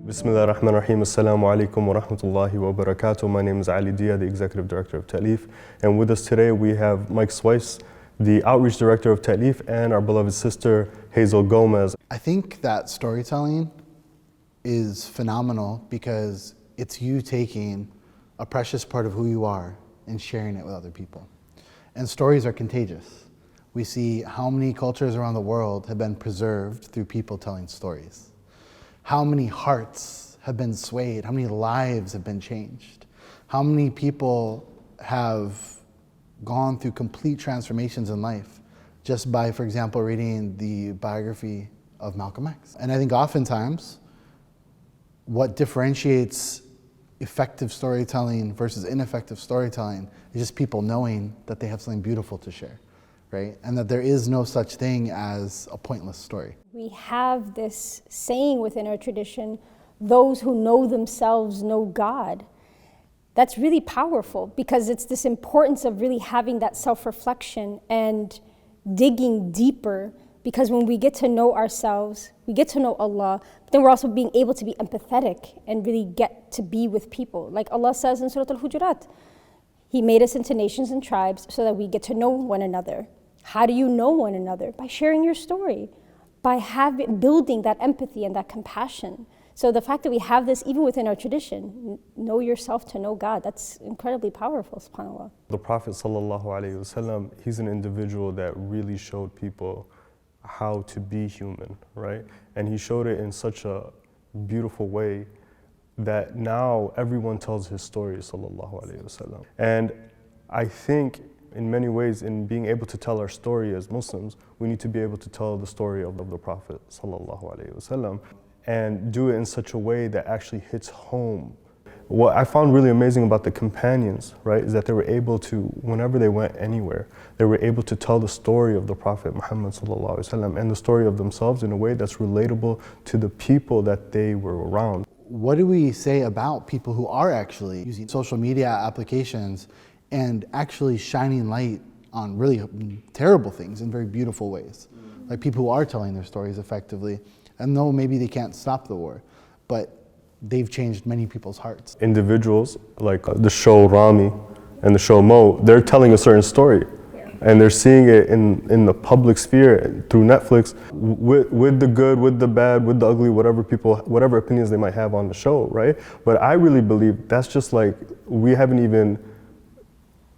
Bismillah ar-Rahman ar-Rahim. Assalamu alaikum wa rahmatullahi wa barakatuh. My name is Ali Dia, the Executive Director of Ta'leef. And with us today we have Mike Sweiss, the Outreach Director of Ta'leef, and our beloved sister, Hazel Gomez. I think that storytelling is phenomenal because it's you taking a precious part of who you are and sharing it with other people. And stories are contagious. We see how many cultures around the world have been preserved through people telling stories. How many hearts have been swayed, how many lives have been changed, how many people have gone through complete transformations in life just by, for example, reading the biography of Malcolm X. And I think oftentimes what differentiates effective storytelling versus ineffective storytelling is just people knowing that they have something beautiful to share, right? And that there is no such thing as a pointless story. We have this saying within our tradition, those who know themselves know God. That's really powerful because it's this importance of really having that self-reflection and digging deeper, because when we get to know ourselves, we get to know Allah, but then we're also being able to be empathetic and really get to be with people. Like Allah says in Surah Al-Hujurat, He made us into nations and tribes so that we get to know one another. How do you know one another? By sharing your story, by building that empathy and that compassion. So the fact that we have this even within our tradition, know yourself to know God, that's incredibly powerful, subhanAllah. The Prophet ﷺ, he's an individual that really showed people how to be human, right? And he showed it in such a beautiful way that now everyone tells his story, sallallahu alayhi wasallam. And I think in many ways, in being able to tell our story as Muslims, we need to be able to tell the story of the Prophet sallallahu alayhi wasallam and do it in such a way that actually hits home. What I found really amazing about the companions, right, is that they were able to, whenever they went anywhere, they were able to tell the story of the Prophet Muhammad sallallahu alaihi wasallam and the story of themselves in a way that's relatable to the people that they were around. What do we say about people who are actually using social media applications and actually shining light on really terrible things in very beautiful ways? Like people who are telling their stories effectively, and though maybe they can't stop the war, but they've changed many people's hearts. Individuals like the show Rami and the show Mo, they're telling a certain story. And they're seeing it in the public sphere through Netflix with the good, with the bad, with the ugly, whatever opinions they might have on the show, right? But I really believe that's just like, we haven't even,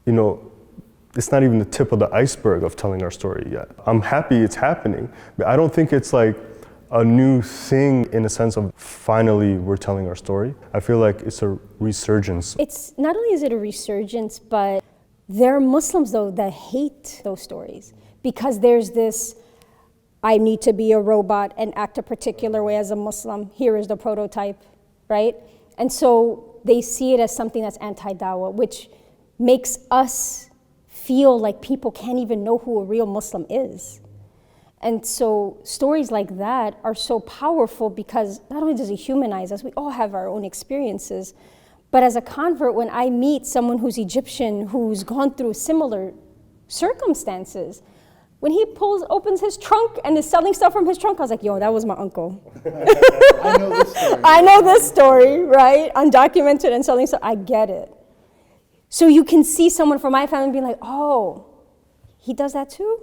it's not even the tip of the iceberg of telling our story yet. I'm happy it's happening, but I don't think it's like a new thing in a sense of finally we're telling our story. I feel like it's a resurgence. It's not only is it a resurgence, but there are Muslims though that hate those stories because there's this, I need to be a robot and act a particular way as a Muslim. Here is the prototype, right? And so they see it as something that's anti-dawah, which makes us feel like people can't even know who a real Muslim is. And so stories like that are so powerful because not only does it humanize us, we all have our own experiences, but as a convert, when I meet someone who's Egyptian, who's gone through similar circumstances, when he opens his trunk and is selling stuff from his trunk, I was like, yo, that was my uncle. I know this story. I know this story, right? Undocumented and selling stuff, I get it. So you can see someone from my family being like, oh, he does that too?